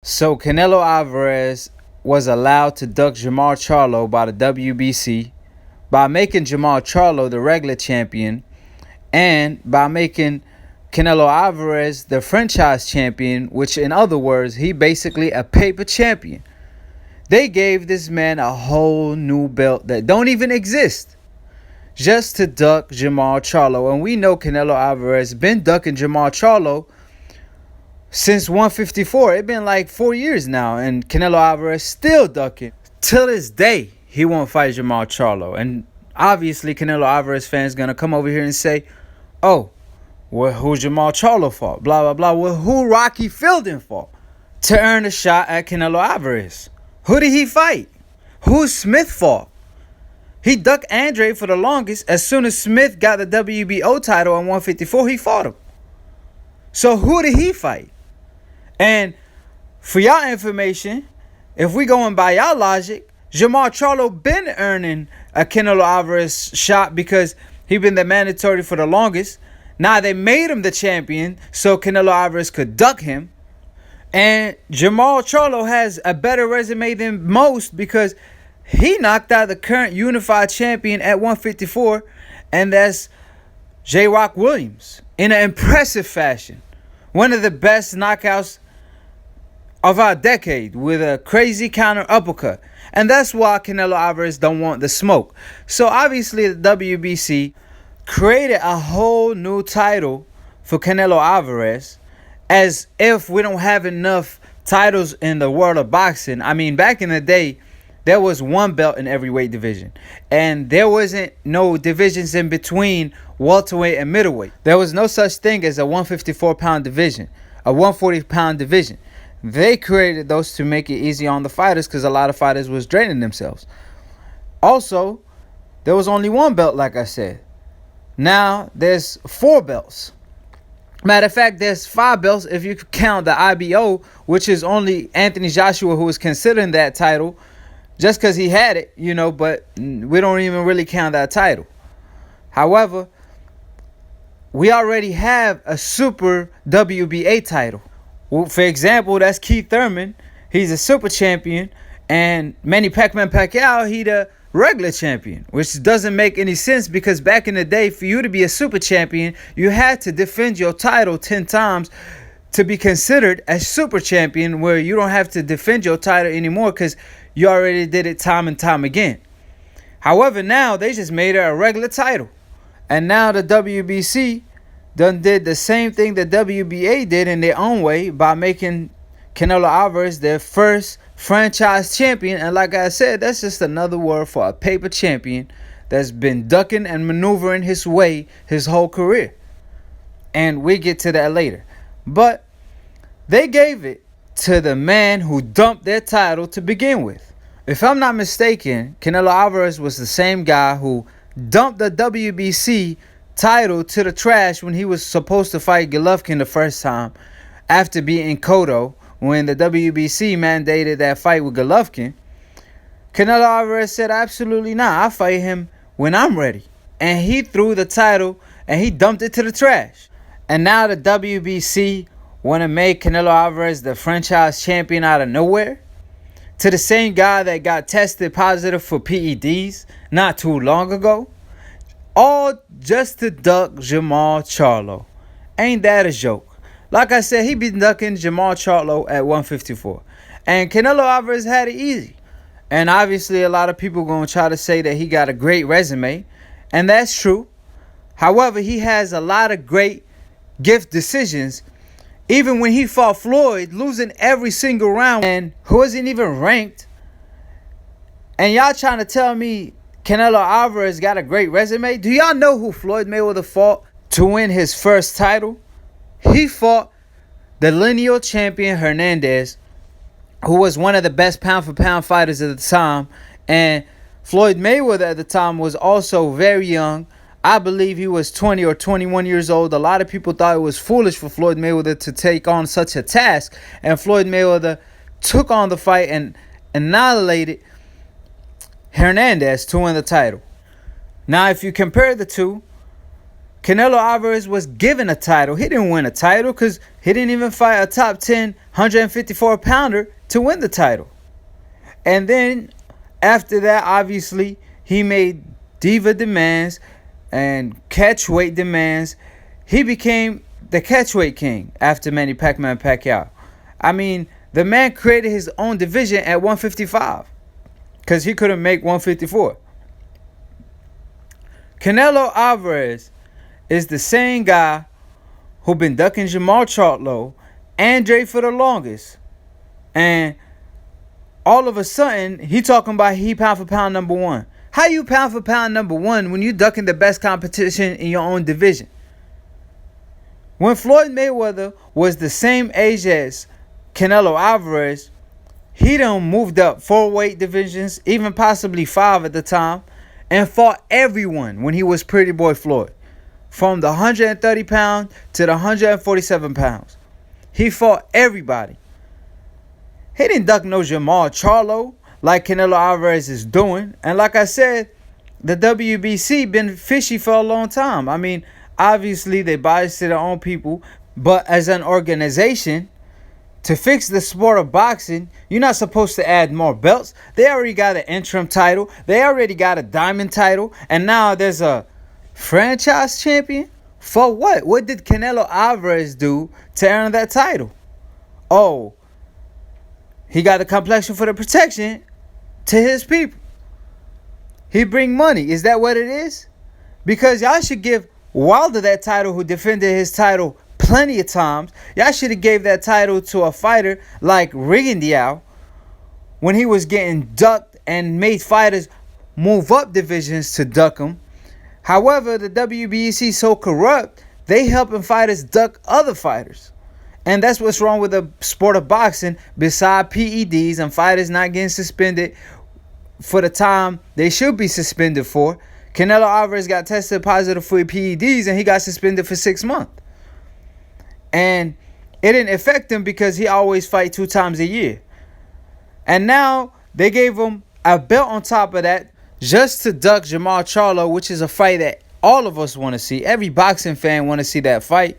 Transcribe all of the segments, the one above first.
So Canelo Alvarez was allowed to duck Jermall Charlo by the WBC by making Jermall Charlo the regular champion and by making Canelo Alvarez the franchise champion, which in other words, he basically a paper champion. They gave this man a whole new belt that don't even exist just to duck Jermall Charlo. And we know Canelo Alvarez been ducking Jermall Charlo since 154. It's been like 4 years now, and Canelo Alvarez still ducking. Till this day, he won't fight Jermall Charlo. And obviously, Canelo Alvarez fans gonna come over here and say, oh, well, who Jermall Charlo fought? Blah, blah, blah. Well, who Rocky Fielding fought to earn a shot at Canelo Alvarez? Who did he fight? Who Smith fought? He ducked Andre for the longest. As soon as Smith got the WBO title in 154, he fought him. So who did he fight? And for y'all information, if we going by y'all logic, Jermall Charlo been earning a Canelo Alvarez shot because he been the mandatory for the longest. Now they made him the champion so Canelo Alvarez could duck him. And Jermall Charlo has a better resume than most because he knocked out the current unified champion at 154, and that's J. Rock Williams in an impressive fashion. One of the best knockouts of our decade with a crazy counter uppercut. And that's why Canelo Alvarez don't want the smoke. So obviously the WBC created a whole new title for Canelo Alvarez, as if we don't have enough titles in the world of boxing. I mean, back in the day, there was one belt in every weight division, and there wasn't no divisions in between welterweight and middleweight. There was no such thing as a 154-pound division, a 140-pound division. They created those to make it easy on the fighters because a lot of fighters was draining themselves. Also, there was only one belt, like I said. Now, there's 4 belts. Matter of fact, there's 5 belts if you count the IBO, which is only Anthony Joshua who is considering that title just because he had it, but we don't even really count that title. However, we already have a super WBA title. Well, for example, that's Keith Thurman. He's a super champion. And Manny Pacquiao, he the regular champion, which doesn't make any sense because back in the day, for you to be a super champion, you had to defend your title 10 times to be considered a super champion, where you don't have to defend your title anymore because you already did it time and time again. However, now they just made it a regular title. And now the WBC done did the same thing the WBA did in their own way by making Canelo Alvarez their first franchise champion. And like I said, that's just another word for a paper champion that's been ducking and maneuvering his way his whole career. And we get to that later. But they gave it to the man who dumped their title to begin with. If I'm not mistaken, Canelo Alvarez was the same guy who dumped the WBC title to the trash when he was supposed to fight Golovkin the first time after beating Cotto when the WBC mandated that fight with Golovkin. Canelo Alvarez said, absolutely not. I'll fight him when I'm ready. And he threw the title and he dumped it to the trash. And now the WBC want to make Canelo Alvarez the franchise champion out of nowhere? To the same guy that got tested positive for PEDs not too long ago? All just to duck Jermall Charlo. Ain't that a joke? Like I said, he been ducking Jermall Charlo at 154. And Canelo Alvarez had it easy. And obviously a lot of people going to try to say that he got a great resume. And that's true. However, he has a lot of great gift decisions. Even when he fought Floyd, losing every single round, and who wasn't even ranked. And y'all trying to tell me Canelo Alvarez got a great resume? Do y'all know who Floyd Mayweather fought to win his first title? He fought the lineal champion Hernandez, who was one of the best pound-for-pound fighters at the time. And Floyd Mayweather at the time was also very young. I believe he was 20 or 21 years old. A lot of people thought it was foolish for Floyd Mayweather to take on such a task. And Floyd Mayweather took on the fight and annihilated Hernandez to win the title. Now, if you compare the two, Canelo Alvarez was given a title. He didn't win a title because he didn't even fight a top 10 154 pounder to win the title. And then after that, obviously, he made diva demands and catchweight demands. He became the catchweight king after Manny Pacquiao. I mean, the man created his own division at 155 because he couldn't make 154. Canelo Alvarez is the same guy who been ducking Jermall Charlo, Andre for the longest. And all of a sudden, he talking about he pound for pound number one. How you pound for pound number one when you ducking the best competition in your own division? When Floyd Mayweather was the same age as Canelo Alvarez, he done moved up 4 weight divisions, even possibly 5 at the time, and fought everyone when he was Pretty Boy Floyd. From the 130 pound to the 147 pounds. He fought everybody. He didn't duck no Jermall Charlo like Canelo Alvarez is doing. And like I said, the WBC been fishy for a long time. I mean, obviously they bias to their own people. But as an organization, to fix the sport of boxing, you're not supposed to add more belts. They already got an interim title. They already got a diamond title. And now there's a franchise champion? For what? What did Canelo Alvarez do to earn that title? Oh, he got the complexion for the protection to his people. He bring money. Is that what it is? Because y'all should give Wilder that title, who defended his title plenty of times. Y'all should have gave that title to a fighter like Rigondeaux when he was getting ducked and made fighters move up divisions to duck him. However, the WBC is so corrupt, they helping fighters duck other fighters. And that's what's wrong with the sport of boxing, beside PEDs and fighters not getting suspended for the time they should be suspended for. Canelo Alvarez got tested positive for PEDs and he got suspended for 6 months. And it didn't affect him because he always fight 2 times a year. And now they gave him a belt on top of that, just to duck Jermall Charlo, which is a fight that all of us want to see. Every boxing fan want to see that fight.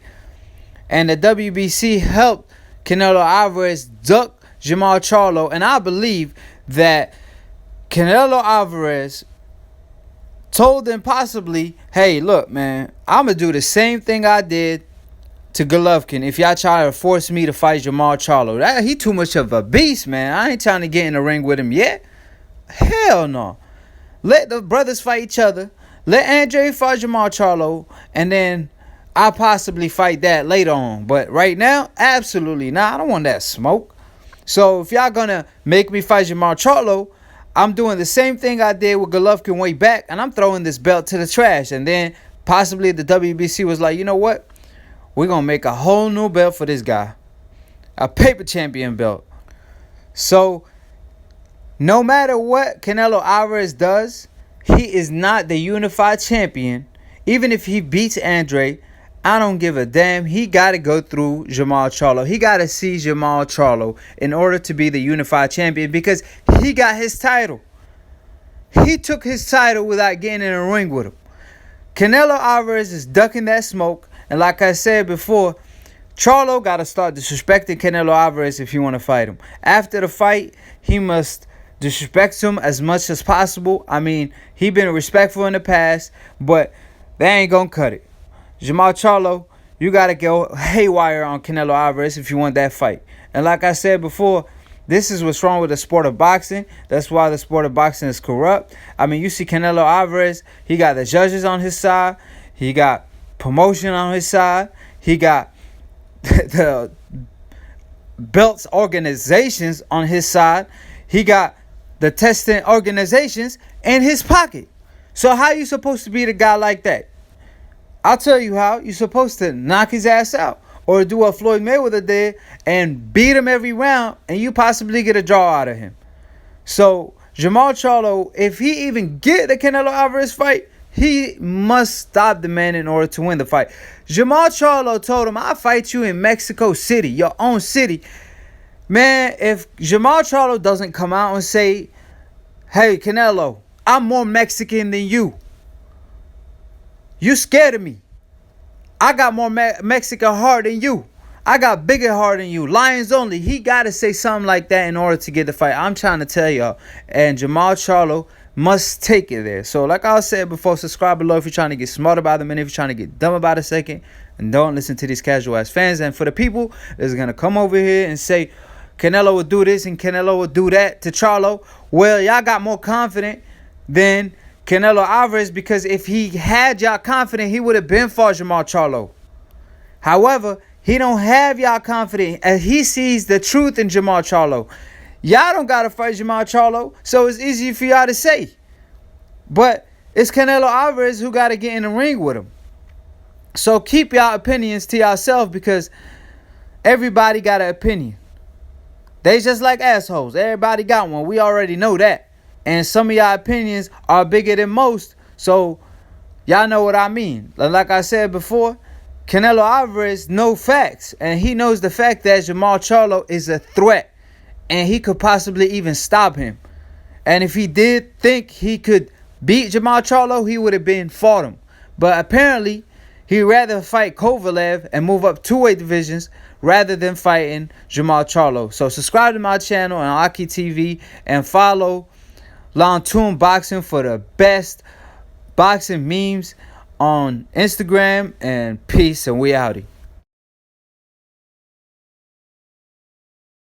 And the WBC helped Canelo Alvarez duck Jermall Charlo. And I believe that Canelo Alvarez told them possibly, hey, look, man, I'm going to do the same thing I did to Golovkin if y'all try to force me to fight Jermall Charlo. He too much of a beast, man. I ain't trying to get in the ring with him yet. Hell no. Let the brothers fight each other. Let Andre fight Jermall Charlo. And then I'll possibly fight that later on. But right now, absolutely not. I don't want that smoke. So if y'all gonna make me fight Jermall Charlo, I'm doing the same thing I did with Golovkin way back. And I'm throwing this belt to the trash. And then possibly the WBC was like, you know what? We're gonna make a whole new belt for this guy. A paper champion belt. So no matter what Canelo Alvarez does, he is not the unified champion. Even if he beats Andre, I don't give a damn. He got to go through Jermall Charlo. He got to see Jermall Charlo in order to be the unified champion because he got his title. He took his title without getting in a ring with him. Canelo Alvarez is ducking that smoke. And like I said before, Charlo got to start disrespecting Canelo Alvarez if you want to fight him. After the fight, he must disrespect him as much as possible. I mean, he been respectful in the past, but they ain't gonna cut it. Jermall Charlo, you gotta go haywire on Canelo Alvarez if you want that fight. And like I said before, this is what's wrong with the sport of boxing. That's why the sport of boxing is corrupt. I mean, you see Canelo Alvarez, he got the judges on his side. He got promotion on his side. He got the belts organizations on his side. He got the testing organizations in his pocket. So how you supposed to be the guy like that? I'll tell you how. You're supposed to knock his ass out. Or do what Floyd Mayweather did and beat him every round and you possibly get a draw out of him. So Jermall Charlo, if he even get the Canelo Alvarez fight, he must stop the man in order to win the fight. Jermall Charlo told him, I'll fight you in Mexico City, your own city. Man, if Jermall Charlo doesn't come out and say, hey, Canelo, I'm more Mexican than you. You scared of me. I got more Mexican heart than you. I got bigger heart than you. Lions only. He got to say something like that in order to get the fight. I'm trying to tell y'all. And Jermall Charlo must take it there. So like I said before, subscribe below if you're trying to get smart about the minute, if you're trying to get dumb about a second. And don't listen to these casual ass fans. And for the people that's going to come over here and say Canelo would do this and Canelo would do that to Charlo, well, y'all got more confident than Canelo Alvarez, because if he had y'all confident, he would have been fought Jermall Charlo. However, he don't have y'all confident, as he sees the truth in Jermall Charlo. Y'all don't got to fight Jermall Charlo, so it's easy for y'all to say. But it's Canelo Alvarez who got to get in the ring with him. So keep y'all opinions to yourself, because everybody got an opinion. They just like assholes. Everybody got one. We already know that. And some of y'all opinions are bigger than most. So y'all know what I mean. Like I said before, Canelo Alvarez knows facts. And he knows the fact that Jermall Charlo is a threat. And he could possibly even stop him. And if he did think he could beat Jermall Charlo, he would have been fought him. But apparently, he'd rather fight Kovalev and move up 2 weight divisions rather than fighting Jermall Charlo. So subscribe to my channel on Aki TV and follow Long Boxing for the best boxing memes on Instagram. And peace, and we outie.